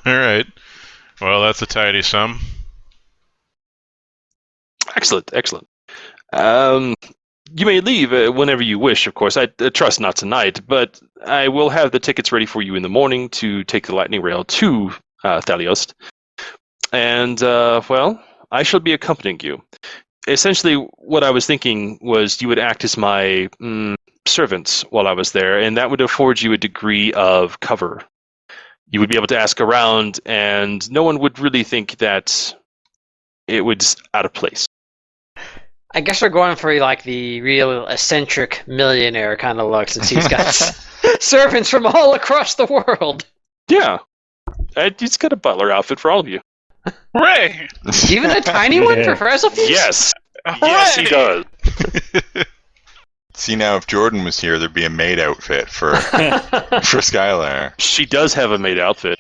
All right. Well, that's a tidy sum. Excellent. You may leave whenever you wish, of course. I trust not tonight, but I will have the tickets ready for you in the morning to take the lightning rail to Thaliost. And, well, I shall be accompanying you. Essentially, what I was thinking was you would act as my servants while I was there, and that would afford you a degree of cover. You would be able to ask around, and no one would really think that it was out of place. I guess we're going for like the real eccentric millionaire kind of look, since he's got servants from all across the world. Yeah. He's got a butler outfit for all of you. Hooray! Even a tiny one for Frazzlefield? Yes. Yes, he does. See, now if Jordan was here, there'd be a maid outfit for Skylar. She does have a maid outfit.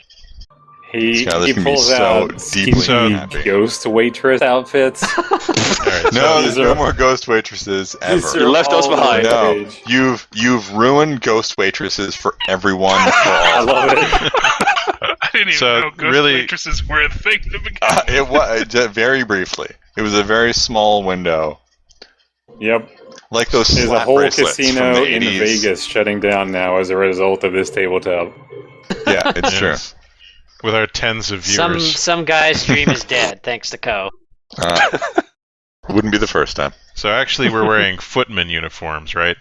He Skylar's pulls out skinny ghost waitress outfits. Right, no, there's no more ghost waitresses ever. You left us behind. No, you've ruined ghost waitresses for everyone. For all. I love it. I didn't even know ghost waitresses were a thing to begin with. It was very briefly. It was a very small window. Yep. Like those There's slap a whole bracelets casino from the in 80s. Vegas shutting down now as a result of this tabletop. Yeah, it's true. With our tens of viewers. Some guy's dream is dead, thanks to Co. Wouldn't be the first time. So actually we're wearing footman uniforms, right?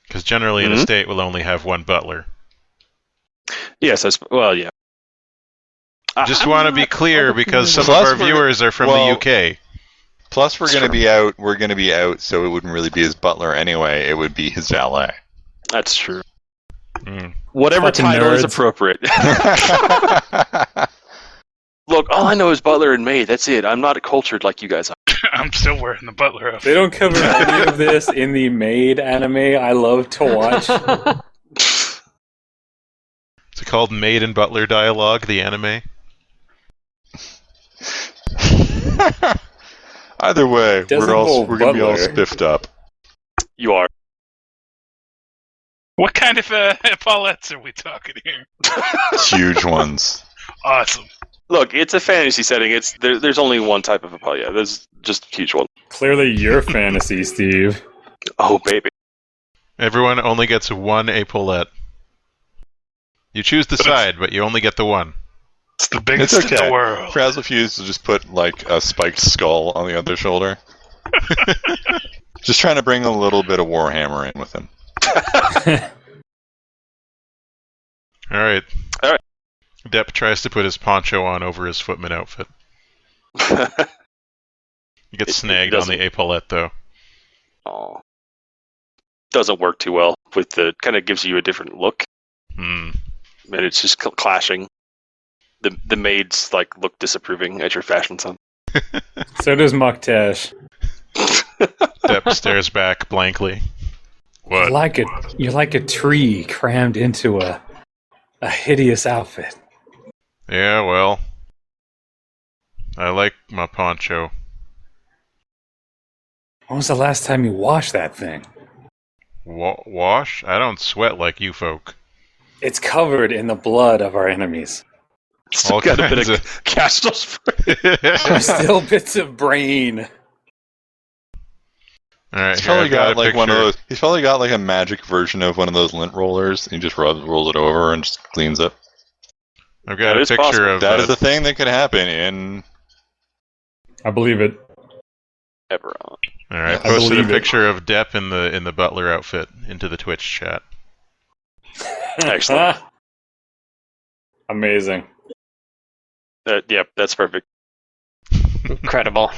Because generally an estate will only have one butler. Yes, well, yeah. Just want to be clear because some of our viewers are from the UK. Plus, we're going to be out. We're going to be out, so it wouldn't really be his butler anyway. It would be his valet. That's true. Whatever Fucking title is nerds. appropriate. Look, all I know is butler and maid. That's it. I'm not cultured like you guys are. I'm still wearing the butler outfit. They don't cover any of this in the Maid anime I love to watch. Is it called Maid and Butler Dialogue, the anime? Either way, we're going to be all spiffed up. You are. What kind of epaulettes are we talking here? Huge ones. Awesome. Look, it's a fantasy setting. There's only one type of epaulet. Yeah, there's just a huge one. Clearly your fantasy, Steve. Oh, baby. Everyone only gets one epaulette. You choose the side, but you only get the one. It's the biggest in the world. Frazzlefuse will just put like a spiked skull on the other shoulder. Just trying to bring a little bit of Warhammer in with him. Alright. Alright. Depp tries to put his poncho on over his footman outfit. He gets snagged on the epaulette, though. Oh. Doesn't work too well. Kind of gives you a different look. Hmm. And it's just clashing. The maids look disapproving at your fashion sense. So does Muktash. Depp stares back blankly. What? You're like a tree crammed into a hideous outfit. Yeah, well, I like my poncho. When was the last time you washed that thing? Wash? I don't sweat like you folk. It's covered in the blood of our enemies. Still All got a kinds bit of castle spray. There's still bits of brain. All right, He's here, probably I've got got a like one of picture. those. He's probably got like a magic version of one of those lint rollers. And he just rolls it over and just cleans it. I've got That a is picture possible. of That is a thing that could happen in. I believe it. Eberron. All right, I posted a believe it. picture of Depp in the butler outfit into the Twitch chat. Excellent. Amazing. Yep, that's perfect. Incredible.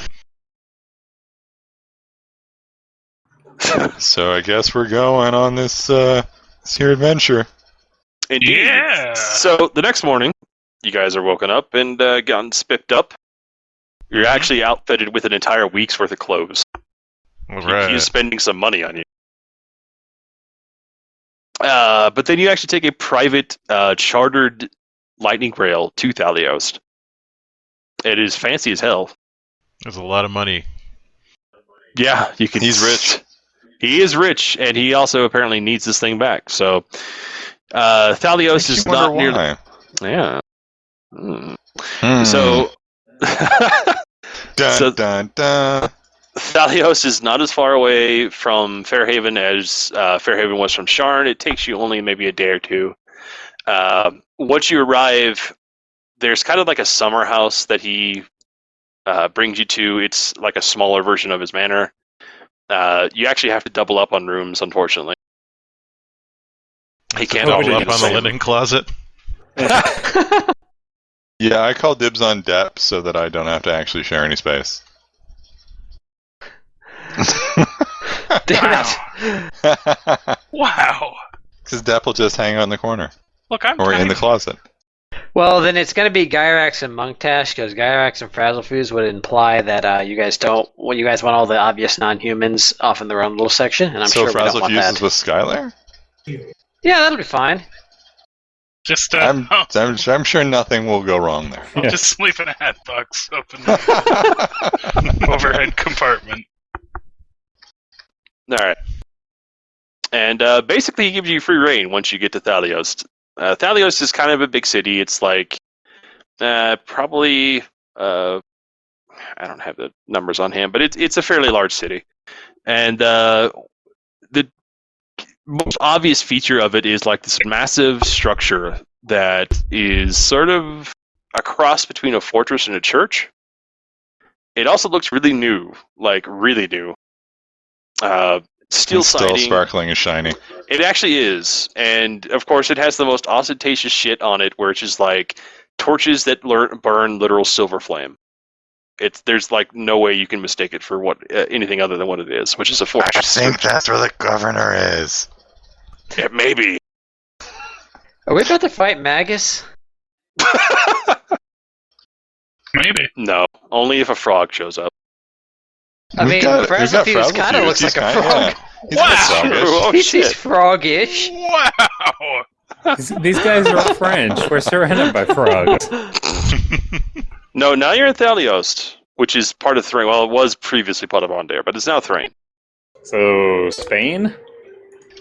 So I guess we're going on this here adventure. Indeed. Yeah. So the next morning, you guys are woken up and gotten spiffed up. You're actually outfitted with an entire week's worth of clothes. All right. He's spending some money on you. But then you actually take a private chartered lightning rail to Thaliost. It is fancy as hell. There's a lot of money. Yeah, you can. He's rich. He is rich, and he also apparently needs this thing back. So Thaliost is not near. Why. Yeah. So, Dun, dun, dun. Thaliost is not as far away from Fairhaven as Fairhaven was from Sharn. It takes you only maybe a day or two. Once you arrive, there's kind of like a summer house that he brings you to. It's like a smaller version of his manor. You actually have to double up on rooms, unfortunately. He can't double up on the linen closet. Yeah, I call dibs on depth so that I don't have to actually share any space. Damn it. Wow. Because Depp will just hang out in the corner. Look, I'm or in the closet. Well, then it's going to be Gyrax and Monktash, because Gyrax and Frazzlefuse would imply that you guys don't. Well, you guys want all the obvious non-humans off in their own little section, and I'm sure we don't want that. So Frazzlefuse is with Skylar? Yeah, that'll be fine. Just, I'm sure nothing will go wrong there. I'll just sleep in a hat box up in the overhead compartment. All right. And basically, he gives you free reign once you get to Thaliost. Thaliost is kind of a big city. It's like probably I don't have the numbers on hand, but it's a fairly large city. And the most obvious feature of it is like this massive structure that is sort of a cross between a fortress and a church. It also looks really new, like really new. Steel siding. Still sparkling and shiny. It actually is. And, of course, it has the most ostentatious shit on it, where it's just like torches that burn literal silver flame. There's like no way you can mistake it for anything other than what it is, which is a fortress. I think that's where the governor is. It may be. Are we about to fight Magus? Maybe. No, only if a frog shows up. I mean, Frazzlefuse kind of looks like a frog. Yeah. He's froggish. Wow! These guys are all French. We're surrounded by frogs. No, now you're in Thaliost, which is part of Thrain. Well, it was previously part of Ondair, but it's now Thrain. So, Spain?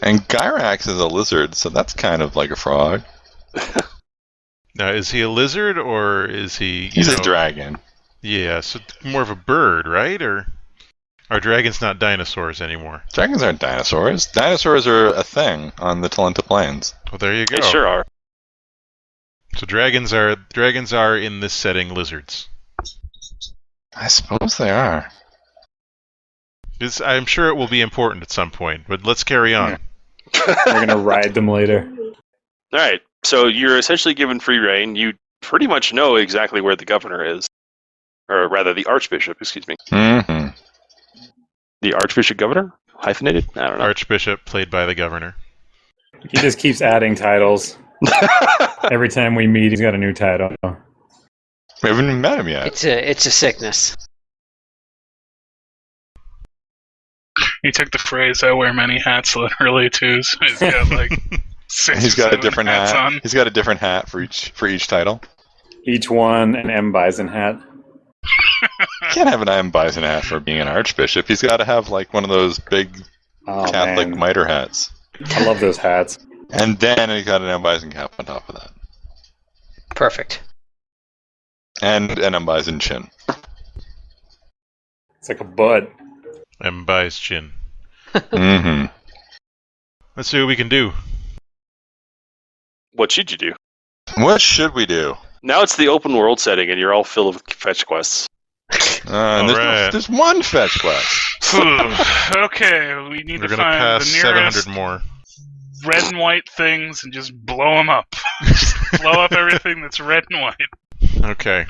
And Gyrax is a lizard, so that's kind of like a frog. Now, is he a lizard, or is he... He's a dragon. Yeah, so more of a bird, right? Or are dragons not dinosaurs anymore? Dragons aren't dinosaurs. Dinosaurs are a thing on the Talenta Plains. Well, there you go. They sure are. So dragons are in this setting lizards. I suppose they are. I'm sure it will be important at some point, but let's carry on. We're going to ride them later. All right, so you're essentially given free reign. You pretty much know exactly where the governor is. Or rather, the archbishop, excuse me. Mm-hmm. The archbishop governor? Hyphenated? I don't know. Archbishop, played by the governor. He just keeps adding titles. Every time we meet, he's got a new title. We haven't even met him yet. It's a sickness. He took the phrase, I wear many hats, literally, too, so he's got like He's got a different hat. On. He's got a different hat for each title. Each one an M. Bison hat. Can't have an M. Bison hat for being an archbishop. He's got to have like one of those big Catholic mitre hats. I love those hats. And then he got an M. Bison cap on top of that. Perfect. And an M. Bison chin. It's like a bud. M. Bison chin. Mm-hmm. Let's see what we can do. What should you do? What should we do? Now it's the open world setting, and you're all filled with fetch quests. There's one fetch quest. Okay, we need We're to gonna find pass the nearest 700 more. red and white things and just blow them up. Just blow up everything that's red and white. Okay.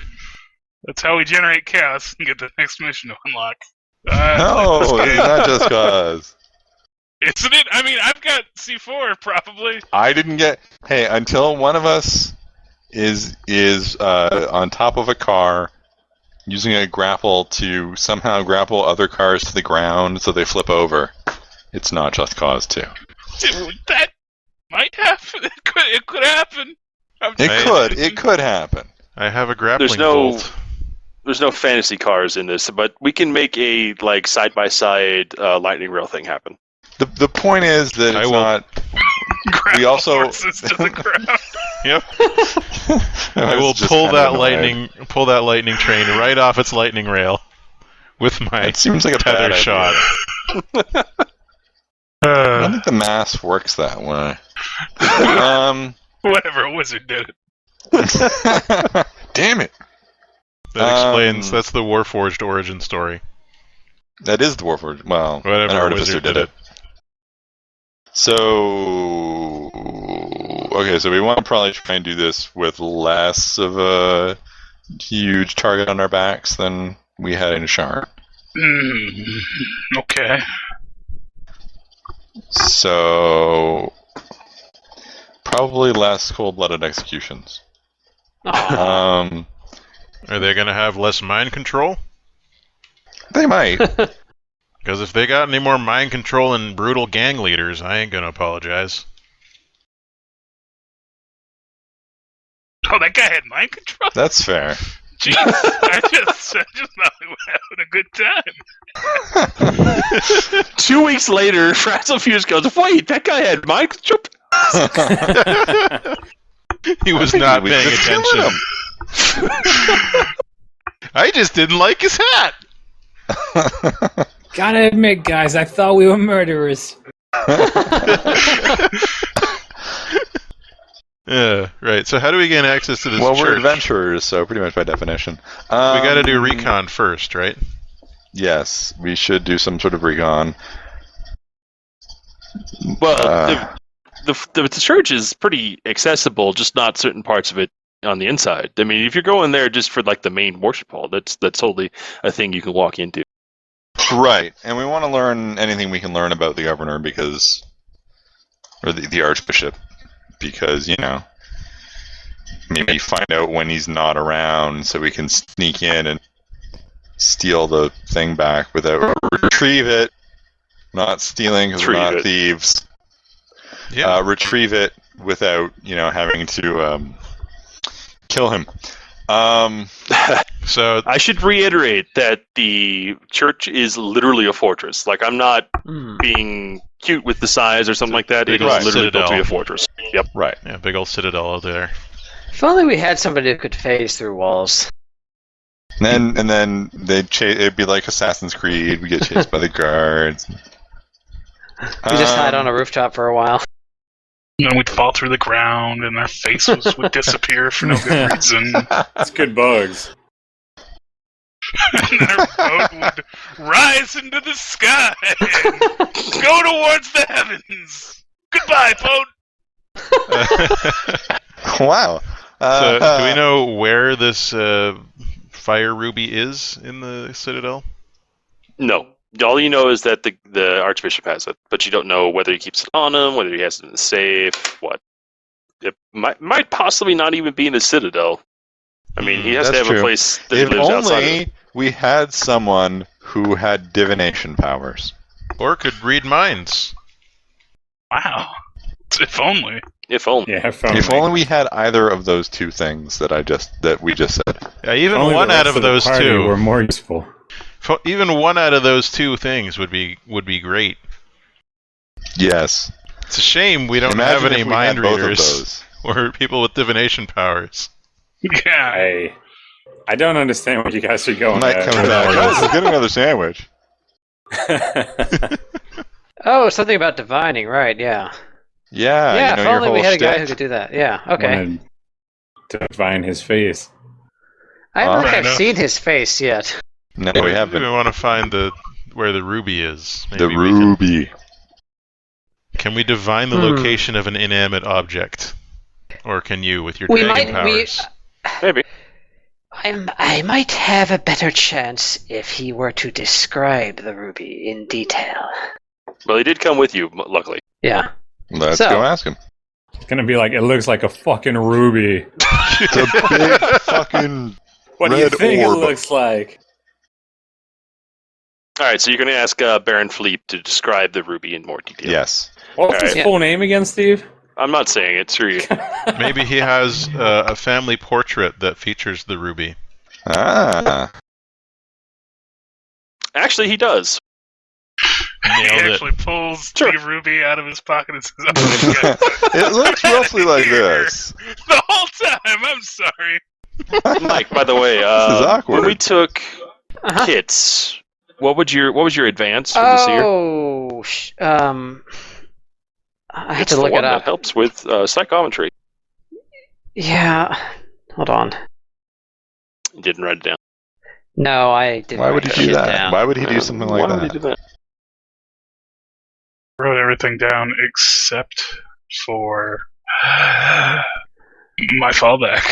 That's how we generate chaos and get the next mission to unlock. No, it's not just cause. Isn't it? I mean, I've got C4 probably. I didn't get. Hey, until one of us is on top of a car using a grapple to somehow grapple other cars to the ground so they flip over, it's not just cause 2. That might happen. It could happen. It could happen. I have a grappling bolt. There's no fantasy cars in this, but we can make a like side-by-side lightning rail thing happen. The point is that We also horses to the ground. Yep. I will pull that lightning train right off its lightning rail with my It seems like a tether bad shot. idea. I don't think the math works that way. Whatever, a wizard did it. Damn it! That explains. That's the Warforged origin story. That is the Warforged. Well, Whatever, an artificer wizard did it. So, okay, so we want to probably try and do this with less of a huge target on our backs than we had in Shar. Okay. So, probably less cold-blooded executions. Are they going to have less mind control? They might. Because if they got any more mind control and brutal gang leaders, I ain't going to apologize. Oh, that guy had mind control? That's fair. Jeez, I just thought we were having a good time. 2 weeks later, Frazzle Fuse goes, wait, that guy had mind control? He was not paying attention. I just didn't like his hat. Gotta admit, guys, I thought we were murderers. Right. So how do we gain access to this Well, church? we're adventurers, so pretty much by definition. We got to do recon first, right? Yes, we should do some sort of recon. Well, the church is pretty accessible, just not certain parts of it on the inside. I mean, if you're going there just for like the main worship hall, that's totally a thing you can walk into. Right, and we want to learn anything we can learn about the governor or the archbishop, because, you know, maybe find out when he's not around so we can sneak in and steal the thing back without retrieve it. Not stealing because we're not thieves. Yeah. Retrieve it without, you know, having to kill him. So I should reiterate that the church is literally a fortress. Like, I'm not being cute with the size or something like that. It is literally built to be a fortress. Yep. Right. Yeah, big old citadel out there. If only we had somebody who could phase through walls. And then it'd be like Assassin's Creed. We get chased by the guards. We just hide on a rooftop for a while. And then we'd fall through the ground, and our face would disappear for no good reason. That's good bugs. And our boat would rise into the sky and go towards the heavens. Goodbye, boat. Wow. So do we know where this fire ruby is in the citadel? No. All you know is that the archbishop has it, but you don't know whether he keeps it on him, whether he has it in the safe, what. It might possibly not even be in the citadel. I mean, he has to have a place that he lives outside of. If only we had someone who had divination powers. Or could read minds. Wow. If only. If only. Yeah, if only we had either of those two things that we just said. Yeah, even only one the out rest of the those party two were more useful. Even one out of those two things would be great. Yes. It's a shame we don't Imagine have any if we mind had both of readers those. or people with divination powers. Yeah. I don't understand what you guys are going Might at. come back. Guys, get another sandwich. Oh, something about divining, right? Yeah. Yeah. Yeah. You know If your only whole we had a guy shtick? who could do that. Yeah. Okay. Wanted to find his face. I don't think Right I've enough. seen his face yet. No, we We haven't. want to find where the ruby is. The Maybe we can- ruby. Can we divine the location of an inanimate object? Or can you with your We dragon might. powers? Maybe. I might have a better chance if he were to describe the ruby in detail. Well, he did come with you, luckily. Yeah. Let's So- go ask him. It's gonna be like, it looks like a fucking ruby. It's a big fucking What do you red think orb. it looks like? All right, so you're going to ask Baron Fleet to describe the ruby in more detail. Yes. What's Alright. his full name again, Steve? I'm not saying it, screw you. Maybe he has a family portrait that features the ruby. Ah. Actually, he does. He Nailed it. actually pulls Steve Ruby out of his pocket and says, "I'm gonna get It looks roughly like this. the whole time." I'm sorry. Mike, by the way, This is awkward. when we took kits, what was your advance for the seer? Oh, I had It's to the look one it up. that helps with psychometry. Yeah, hold on. You didn't write it down. No, I didn't. Why would write he do shit that? down. Why would he do something like Why that? would he do that? Wrote everything down except for my fallback.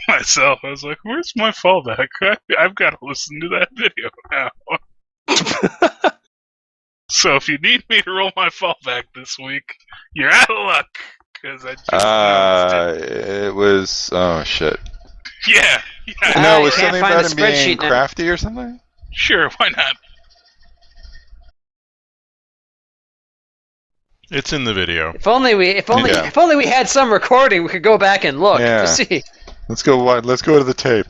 Myself, I was like, "Where's my fallback? I've got to listen to that video now." So if you need me to roll my fallback this week, you're out of luck because I just noticed It was. Oh shit. it. Yeah. No, it was can't something find about the him being spreadsheet now. crafty or something. Sure, why not? It's in the video. If only we had some recording, we could go back and look Yeah. to see. Let's go. Let's go to the tape.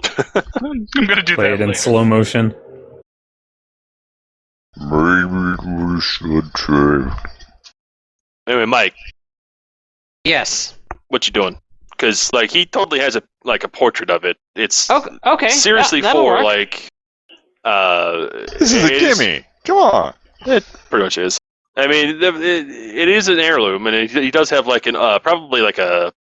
I'm gonna do Play that it in later. slow motion. Maybe we should try. Anyway, Mike, Yes. what you doing? Because he totally has a portrait of it. It's Okay. seriously that'll for work. This is a it is- gimme. Come on. It pretty much is. I mean, it is an heirloom, and he does have probably a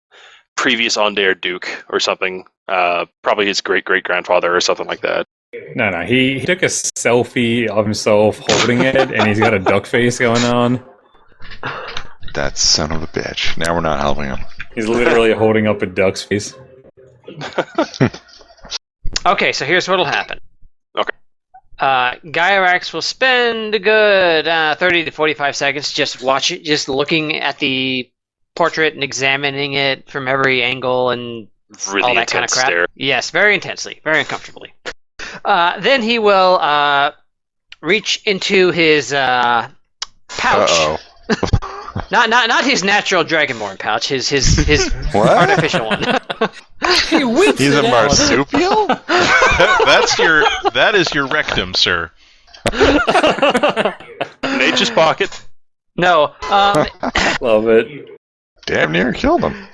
previous on-dare Duke or something. Probably his great-great-grandfather or something like that. No, he took a selfie of himself holding it, and he's got a duck face going on. That son of a bitch. Now we're not helping him. He's literally holding up a duck's face. Okay, so here's what'll happen. Okay. Gyrax will spend a good 30 to 45 seconds just looking at the portrait and examining it from every angle and Really all that kind of intense crap. stare. Yes, very intensely, very uncomfortably. Then he will reach into his pouch. Uh-oh. Not his natural dragonborn pouch. His What? artificial one. He whips He's a it out. marsupial? That is your rectum, sir. Nature's pocket. No. Love it. Damn near killed him.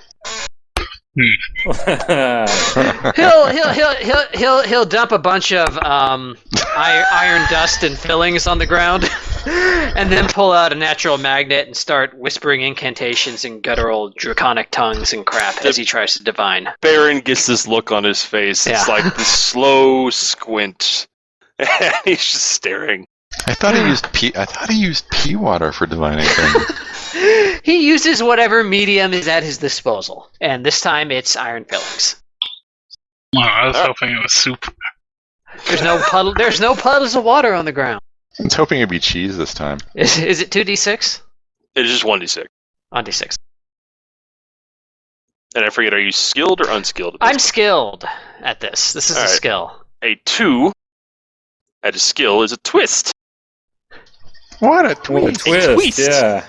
He'll dump a bunch of iron dust and fillings on the ground, and then pull out a natural magnet and start whispering incantations in guttural draconic tongues and crap as he tries to divine. Baron gets this look on his face. It's Yeah. like the slow squint, and he's just staring. I thought he used pea water for divining things. He uses whatever medium is at his disposal, and this time it's iron fillings. Oh, I was hoping it was soup. There's no puddle. There's no puddles of water on the ground. I was hoping it'd be cheese this time. Is it 2d6? It is just 1d6. On d6. And I forget, are you skilled or unskilled? At this I'm point? skilled at this. This is a Alright. skill. A 2 at a skill is a twist. What a What a twist! twist, yeah.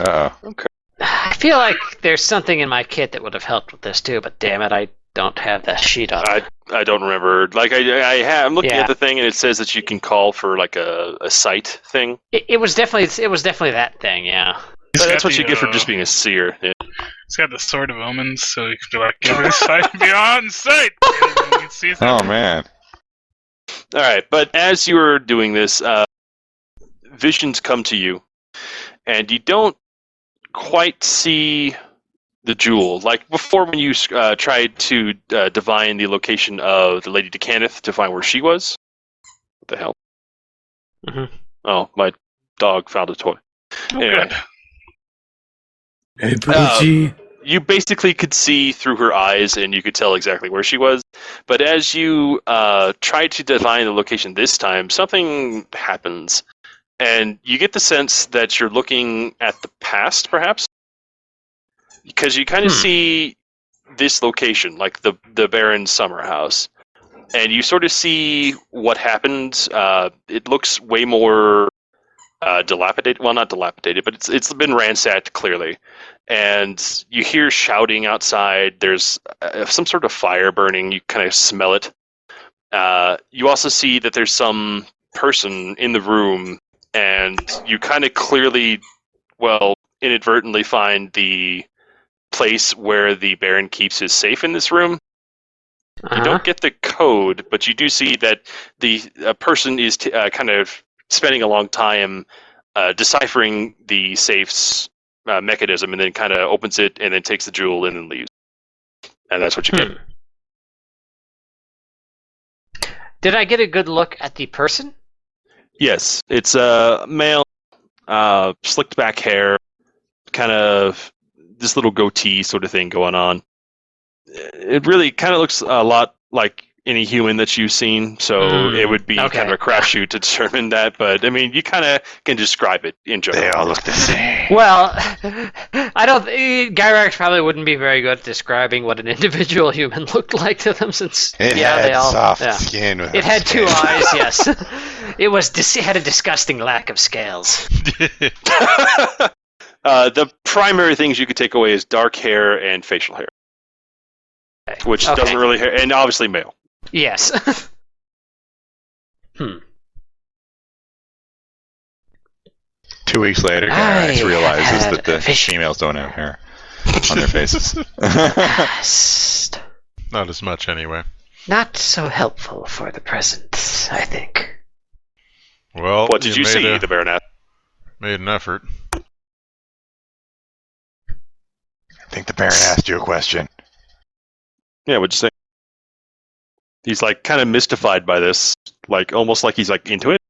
Uh-oh. I feel like there's something in my kit that would have helped with this too, but damn it, I don't have that sheet up. I don't remember. I'm looking Yeah. at the thing, and it says that you can call for a sight thing. It was definitely that thing, yeah. He's But that's got what you the, get for just being a seer. Yeah. He's got the Sword of Omens, so you can be like, "Give sight beyond sight." And then you can see Oh, something. man. All right, but as you are doing this, visions come to you, and you don't quite see the jewel. Like before, when you tried to divine the location of the Lady Decaneth to find where she was. What the hell? Mhm. Oh, my dog found a toy. Oh, Anyway. good. Hey, Poochie. You basically could see through her eyes, and you could tell exactly where she was. But as you try to divine the location this time, something happens. And you get the sense that you're looking at the past, perhaps? Because you kind of see this location, like the Baron's summer house. And you sort of see what happened. It looks way more dilapidated. Well, not dilapidated, but it's been ransacked, clearly. And you hear shouting outside. There's some sort of fire burning. You kind of smell it. You also see that there's some person in the room, and you kind of clearly, inadvertently find the place where the Baron keeps his safe in this room. You don't get the code, but you do see that the person is kind of spending a long time deciphering the safe's mechanism, and then kind of opens it, and then takes the jewel and then leaves. And that's what you get. Did I get a good look at the person? Yes, it's a male, slicked back hair, kind of this little goatee sort of thing going on. It really kind of looks a lot like any human that you've seen, so it would be kind of a crapshoot to determine that, but I mean, you kind of can describe it in general. They all look the same. Well, I don't. Gyrax probably wouldn't be very good at describing what an individual human looked like to them, since It had soft skin. It had two eyes. Yes, it had a disgusting lack of scales. The primary things you could take away is dark hair and facial hair, which doesn't really, and obviously male. Yes. 2 weeks later, Gyrax realizes that the females don't have hair on their faces. Not as much, anyway. Not so helpful for the present, I think. Well, what did you see, the Baronet? Made an effort. I think the Baron asked you a question. Yeah, what'd you say? He's like kind of mystified by this, like almost like he's like into it.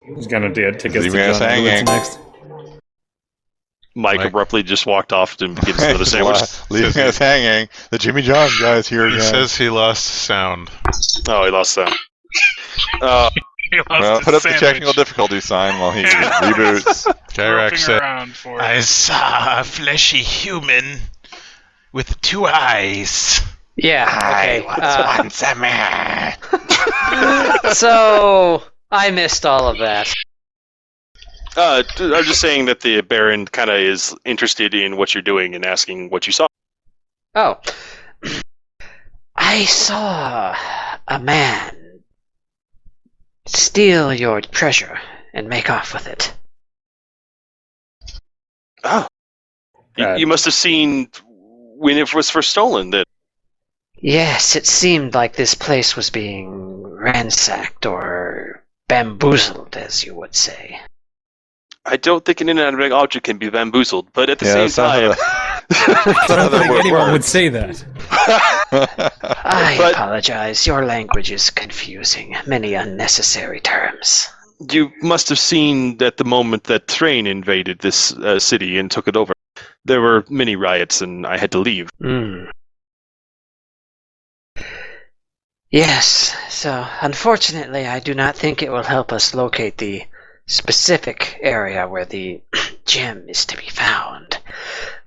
He's gonna take us to Leaving us John hanging. next. Mike abruptly just walked off and gives another sandwich. Leaving us hanging. The Jimmy John guy's here He again. says he lost sound. Oh, he lost sound. He lost Well, his put up the sandwich. technical difficulty sign while he reboots. Gyrax Groping said, around for I it. saw a fleshy human with 2 eyes. Yeah. Okay. Once a man. So I missed all of that. I'm just saying that the Baron kind of is interested in what you're doing and asking what you saw. Oh. I saw a man steal your treasure and make off with it. Oh. You must have seen when it was first stolen that. Yes, it seemed like this place was being ransacked or bamboozled, as you would say. I don't think an inanimate object can be bamboozled, but at the same that's not time... I don't think anyone would say that. I apologize. Your language is confusing. Many unnecessary terms. You must have seen at the moment that Thrain invaded this city and took it over. There were many riots and I had to leave. Yes, so unfortunately I do not think it will help us locate the specific area where the gem is to be found.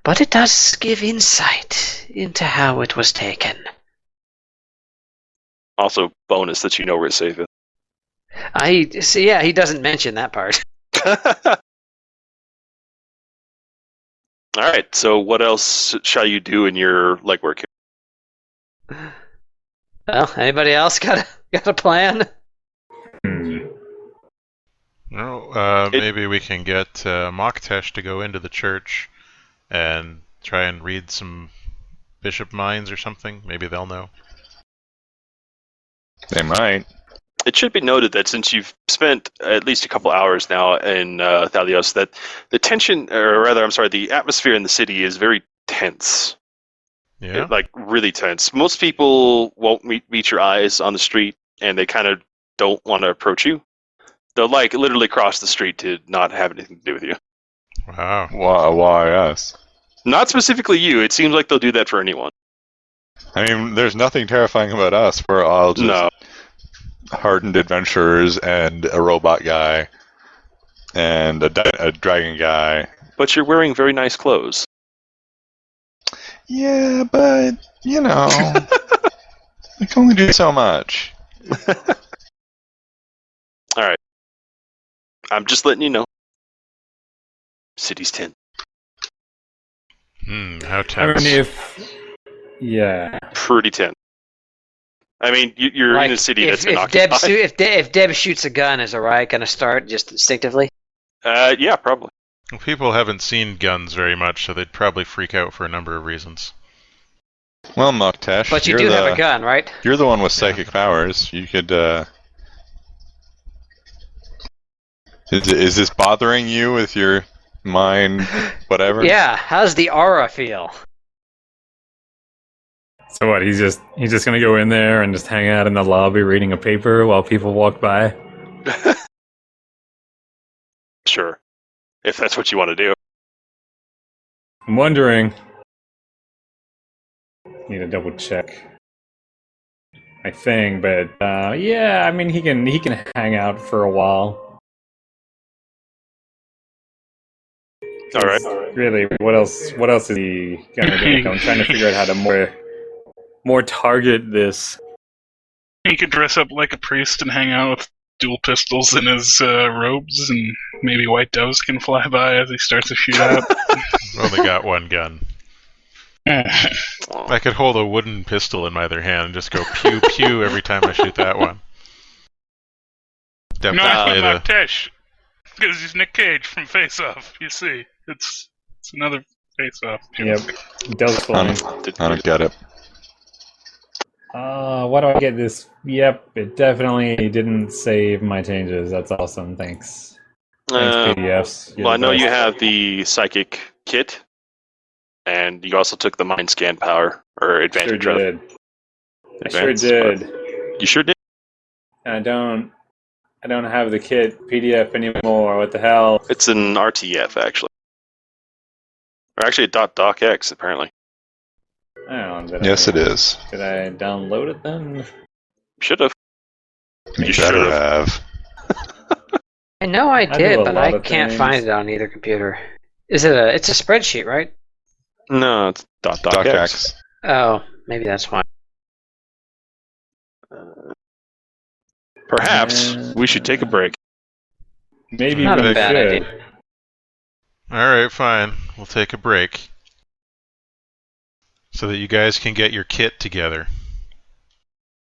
But it does give insight into how it was taken. Also, bonus that you know where it's safe is. I see. Yeah, he doesn't mention that part. All right. So, what else shall you do in your legwork here? Well, anybody else got a plan? No, maybe we can get Moktesh to go into the church and try and read some bishop minds or something. Maybe they'll know. They might. It should be noted that since you've spent at least a couple hours now in Thaliost, that the tension, or rather, I'm sorry, the atmosphere in the city is very tense. Yeah. Like, really tense. Most people won't meet your eyes on the street, and they kind of don't want to approach you. They'll, like, literally cross the street to not have anything to do with you. Wow. Why us? Not specifically you. It seems like they'll do that for anyone. I mean, there's nothing terrifying about us. We're all just hardened adventurers and a robot guy and a dragon guy. But you're wearing very nice clothes. Yeah, but, you know, we can only do so much. All right. I'm just letting you know. City's 10. How I tense. mean, yeah. Pretty tense. I mean, you're in a city that's been occupied. If Deb shoots a gun, is a riot going to start just instinctively? Yeah, probably. Well, people haven't seen guns very much, so they'd probably freak out for a number of reasons. Well, Muktash, But you do have a gun, right? You're the one with psychic powers. You could. Is this bothering you with your mind? Whatever. Yeah. How's the aura feel? So what? He's just gonna go in there and just hang out in the lobby reading a paper while people walk by. Sure, if that's what you want to do. I'm wondering. Need to double check my thing, but yeah, I mean he can hang out for a while. All right. Really, what else is he gonna do? I'm trying to figure out how to more target this. He could dress up like a priest and hang out with dual pistols in his robes, and maybe white doves can fly by as he starts to shoot out. I've only got one gun. I could hold a wooden pistol in my other hand and just go pew pew every time I shoot that one. Definitely No, Tesh, because he's Nick Cage from Face Off. You see, it's another Face Off. Yep, does fly. I don't get it. Why do I get this? Yep, it definitely didn't save my changes. That's awesome. Thanks. Thanks, PDFs. Well, I know you have the psychic kit. And you also took the mind scan power, or advantage. Sure did. I sure did. You sure did? I don't have the kit PDF anymore. What the hell? It's an RTF, actually. Or actually a .docx, apparently. Yes, it is. Did I download it then? Should have. You better have. I know I did, but I can't things. find it on either computer. It's a spreadsheet, right? No, it's .docx. Oh, maybe that's why. Perhaps we should take a break. Maybe Not we a bad should. idea. Alright, fine. We'll take a break. So that you guys can get your kit together.